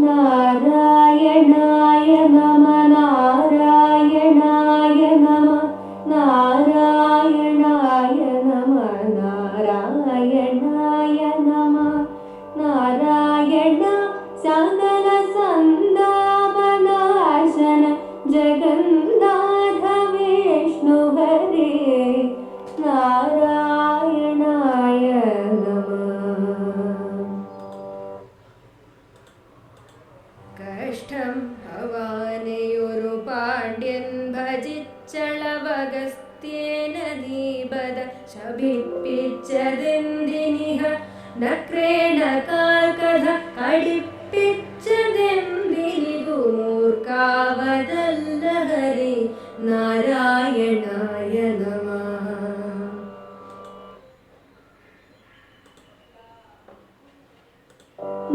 നാരായണായ നമ നാരായണായ നമ നാരായണായ നമ നാരായണായ നമ നാരായണ സകല സന്താപനാശന ജഗന്നാഥ വിഷ്ണു ഹരേ നാരായണായ നമ. കഷ്ടം ഭവാനെയൊരു പാണ്ഡ്യൻ ഭജിച്ചളവഗസ്ത്യേന ദീപത ശപിപ്പിച്ചതെന്തിനിഹ നക്രേണ കാൽകഥ കടിപ്പിച്ചതെന്തിനിതു മൂർഖാവതല്ല ഹരി നാരായണായ നമ.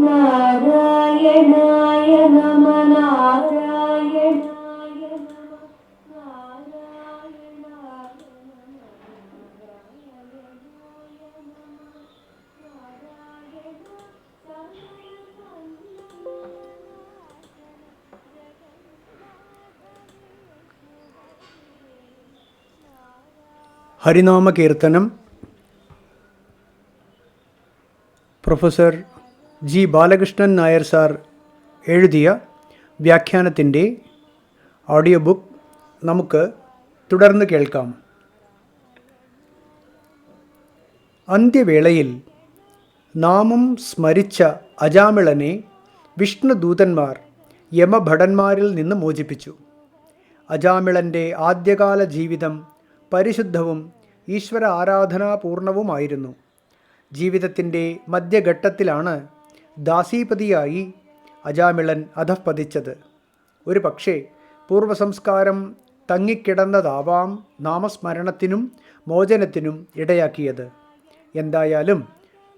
നാരായണായ നമ നാരായണായ നമ നാരായണായ നമ ഹരിനാമ കീർത്തനം professor G Balakrishnan Nair sir എഴുതിയ വ്യാഖ്യാനത്തിൻ്റെ ഓഡിയോ ബുക്ക് നമുക്ക് തുടർന്ന് കേൾക്കാം. അന്ത്യവേളയിൽ നാമം സ്മരിച്ച അജാമിളനെ വിഷ്ണുദൂതന്മാർ യമഭടന്മാരിൽ നിന്ന് മോചിപ്പിച്ചു. അജാമിളൻ്റെ ആദ്യകാല ജീവിതം പരിശുദ്ധവും ഈശ്വര ആരാധനാപൂർണവുമായിരുന്നു. ജീവിതത്തിൻ്റെ മധ്യഘട്ടത്തിലാണ് ദാസീപതിയായി അജാമിളൻ അധഃപതിച്ചത്. ഒരു പക്ഷേ പൂർവസംസ്കാരം തങ്ങിക്കിടന്നതാവാം നാമസ്മരണത്തിനും മോചനത്തിനും ഇടയാക്കിയത്. എന്തായാലും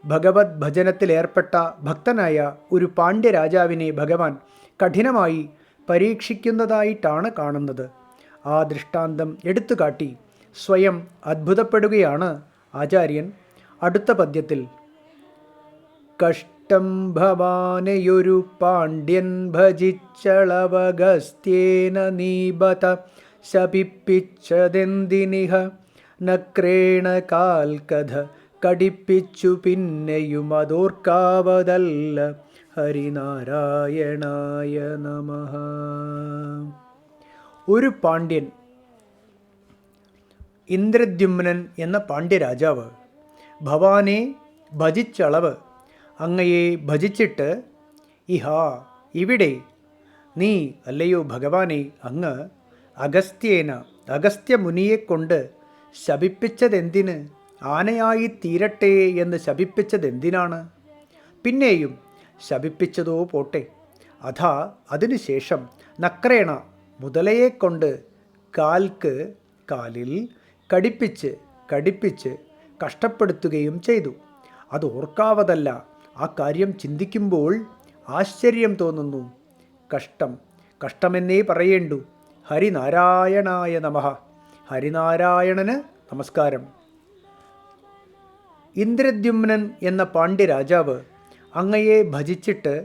ഭഗവത് ഭജനത്തിലേർപ്പെട്ട ഭക്തനായ ഒരു പാണ്ഡ്യരാജാവിനെ ഭഗവാൻ കഠിനമായി പരീക്ഷിക്കുന്നതായിട്ടാണ് കാണുന്നത്. ആ ദൃഷ്ടാന്തം എടുത്തുകാട്ടി സ്വയം അത്ഭുതപ്പെടുകയാണ് ആചാര്യൻ അടുത്ത പദ്യത്തിൽ. കഷ്ടം ഭവാനെയൊരു പാണ്ഡ്യൻ ഭജിച്ചളവഗസ്ത്യേന നീബത ശപിപ്പിച്ചതെന്തിനിഹ നക്രേണ കാൽകഥ കടിപ്പിച്ചു പിന്നെയും അതോർക്കാവതല്ല ഹരിനാരായണായ നമഃ. ഒരു പാണ്ഡ്യൻ, ഇന്ദ്രദ്യുമ്നൻ എന്ന പാണ്ഡ്യരാജാവ് ഭവാനെ ഭജിച്ചളവ്, അങ്ങയെ ഭജിച്ചിട്ട് ഇഹാ ഇവിടെ നീ അല്ലയോ ഭഗവാനെ അങ്ങ് അഗസ്ത്യമുനിയെക്കൊണ്ട് ശപിപ്പിച്ചതെന്തിന്, ആനയായി തീരട്ടെ എന്ന് ശപിപ്പിച്ചതെന്തിനാണ്? പിന്നെയും ശപിപ്പിച്ചതോ പോട്ടെ, അഥാ അതിനുശേഷം നക്രേണ മുതലയെക്കൊണ്ട് കാലിൽ കടിപ്പിച്ച് കഷ്ടപ്പെടുത്തുകയും ചെയ്തു. അത് ഓർക്കാവതല്ല. ആ കാര്യം ചിന്തിക്കുമ്പോൾ ആശ്ചര്യം തോന്നുന്നു. കഷ്ടമെന്നേ പറയേണ്ടു. ഹരിനാരായണായ നമഃ. ഹരിനാരായണന് നമസ്കാരം. ഇന്ദ്രദ്യുമ്നൻ എന്ന പാണ്ഡ്യരാജാവ് അങ്ങയെ ഭജിച്ചിട്ട്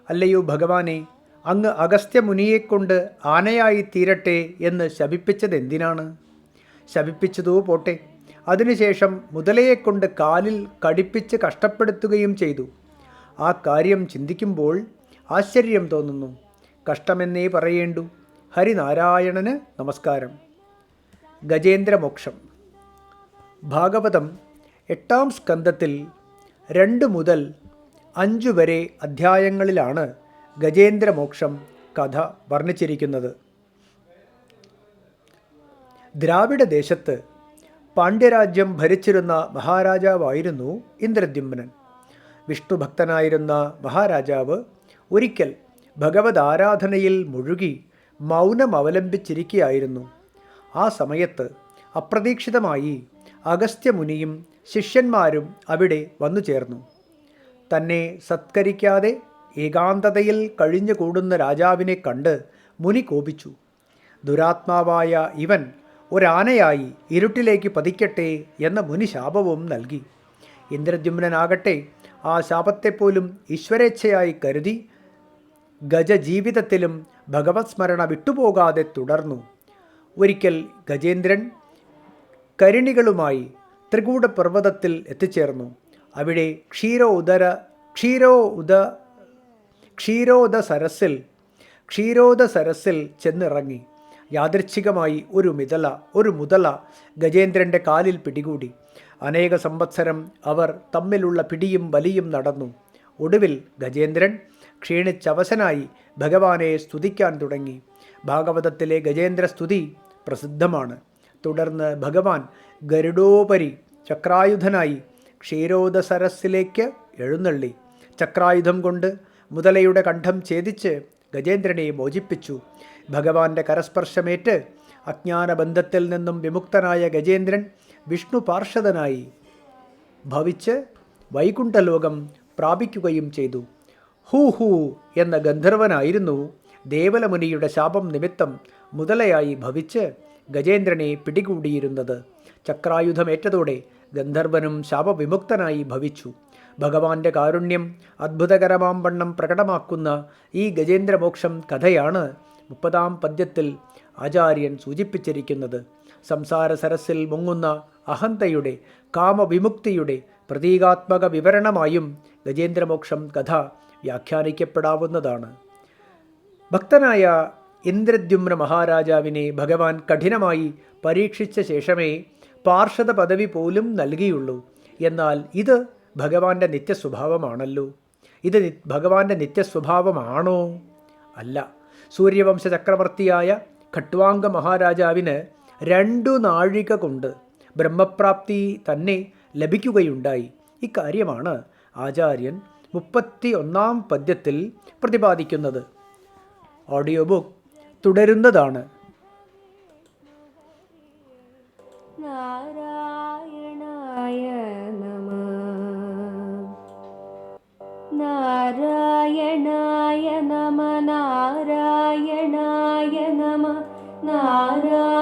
അല്ലയോ ഭഗവാനെ അങ്ങ് അഗസ്ത്യമുനിയെക്കൊണ്ട് ആനയായി തീരട്ടെ എന്ന് ശപിപ്പിച്ചതെന്തിനാണ്? ശപിപ്പിച്ചതോ പോട്ടെ, അതിനുശേഷം മുതലയെക്കൊണ്ട് കാലിൽ കടിപ്പിച്ച് കഷ്ടപ്പെടുത്തുകയും ചെയ്തു. ആ കാര്യം ചിന്തിക്കുമ്പോൾ ആശ്ചര്യം തോന്നുന്നു. കഷ്ടമെന്നേ പറയേണ്ടു. ഹരിനാരായണന് നമസ്കാരം. ഗജേന്ദ്രമോക്ഷം. ഭാഗവതം 8-ാം സ്കന്ധത്തിൽ 2 മുതൽ 5 വരെ അധ്യായങ്ങളിലാണ് ഗജേന്ദ്രമോക്ഷം കഥ വർണ്ണിച്ചിരിക്കുന്നത്. ദ്രാവിഡ ദേശത്ത് പാണ്ഡ്യരാജ്യം ഭരിച്ചിരുന്ന മഹാരാജാവായിരുന്നു ഇന്ദ്രദ്യുമ്നൻ. വിഷ്ണുഭക്തനായിരുന്ന മഹാരാജാവ് ഒരിക്കൽ ഭഗവത് ആരാധനയിൽ മുഴുകി മൗനം അവലംബിച്ചിരിക്കുകയായിരുന്നു. ആ സമയത്ത് അപ്രതീക്ഷിതമായി അഗസ്ത്യമുനിയും ശിഷ്യന്മാരും അവിടെ വന്നു ചേർന്നു. തന്നെ സത്കരിക്കാതെ ഏകാന്തതയിൽ കഴിഞ്ഞുകൂടുന്ന രാജാവിനെ കണ്ട് മുനി കോപിച്ചു. ദുരാത്മാവായ ഇവൻ ഒരാനയായി ഇരുട്ടിലേക്ക് പതിക്കട്ടെ എന്ന മുനി ശാപവും നൽകി. ഇന്ദ്രദ്യുമ്നനാകട്ടെ ആ ശാപത്തെപ്പോലും ഈശ്വരേച്ഛയായി കരുതി ഗജജീവിതത്തിലും ഭഗവത് സ്മരണ വിട്ടുപോകാതെ തുടർന്നു. ഒരിക്കൽ ഗജേന്ദ്രൻ കരിണികളുമായി ത്രികൂടപർവ്വതത്തിൽ എത്തിച്ചേർന്നു. അവിടെ ക്ഷീരോദസരസ്സിൽ ചെന്നിറങ്ങി. യാദൃച്ഛികമായി ഒരു മുതല ഗജേന്ദ്രൻ്റെ കാലിൽ പിടികൂടി. അനേക സംവത്സരം അവർ തമ്മിലുള്ള പിടിയും വലിയും നടന്നു. ഒടുവിൽ ഗജേന്ദ്രൻ ക്ഷീണിച്ചവശനായി ഭഗവാനെ സ്തുതിക്കാൻ തുടങ്ങി. ഭാഗവതത്തിലെ ഗജേന്ദ്ര സ്തുതി പ്രസിദ്ധമാണ്. തുടർന്ന് ഭഗവാൻ ഗരുഡോപരി ചക്രായുധനായി ക്ഷീരോദസരസ്സിലേക്ക് എഴുന്നള്ളി. ചക്രായുധം കൊണ്ട് മുതലയുടെ കണ്ഠം ഛേദിച്ച് ഗജേന്ദ്രനെ മോചിപ്പിച്ചു. ഭഗവാന്റെ കരസ്പർശമേറ്റ് അജ്ഞാനബന്ധത്തിൽ നിന്നും വിമുക്തനായ ഗജേന്ദ്രൻ വിഷ്ണു പാർഷദനായി ഭവിച്ച് വൈകുണ്ഠലോകം പ്രാപിക്കുകയും ചെയ്തു. ഹൂ എന്ന ഗന്ധർവനായിരുന്നു ദേവലമുനിയുടെ ശാപം നിമിത്തം മുതലയായി ഭവിച്ച് ഗജേന്ദ്രനെ പിടികൂടിയിരുന്നത്. ചക്രായുധമേറ്റതോടെ ഗന്ധർവനും ശാപവിമുക്തനായി ഭവിച്ചു. ഭഗവാന്റെ കാരുണ്യം അത്ഭുതകരമാം വണ്ണം പ്രകടമാക്കുന്ന ഈ ഗജേന്ദ്രമോക്ഷം കഥയാണ് 30-ാം പദ്യത്തിൽ ആചാര്യൻ സൂചിപ്പിച്ചിരിക്കുന്നത്. സംസാര സരസിൽ മുങ്ങുന്ന അഹന്തയുടെ കാമവിമുക്തിയുടെ പ്രതീകാത്മക വിവരണമായും ഗജേന്ദ്രമോക്ഷം കഥ വ്യാഖ്യാനിക്കപ്പെടാവുന്നതാണ്. ഭക്തനായ ഇന്ദ്രദ്യുമ്ന മഹാരാജാവിനെ ഭഗവാൻ കഠിനമായി പരീക്ഷിച്ച ശേഷമേ പാർഷദ പദവി പോലും നൽകിയുള്ളൂ. എന്നാൽ ഇത് ഭഗവാന്റെ നിത്യസ്വഭാവമാണല്ലോ. ഇത് ഭഗവാന്റെ നിത്യസ്വഭാവമാണോ? അല്ല. സൂര്യവംശ ചക്രവർത്തിയായ ഖട്വാംഗ മഹാരാജാവിന് 2 നാഴിക കൊണ്ട് ബ്രഹ്മപ്രാപ്തി തന്നെ ലഭിക്കുകയുണ്ടായി. ഇക്കാര്യമാണ് ആചാര്യൻ 31-ാം പദ്യത്തിൽ പ്രതിപാദിക്കുന്നത്. ഓഡിയോ ബുക്ക് തുടരുന്നതാണ്. നാരായണായ നമഃ. നാരായണായ നമഃ. നാരായണായ നമഃ. നാരായണായ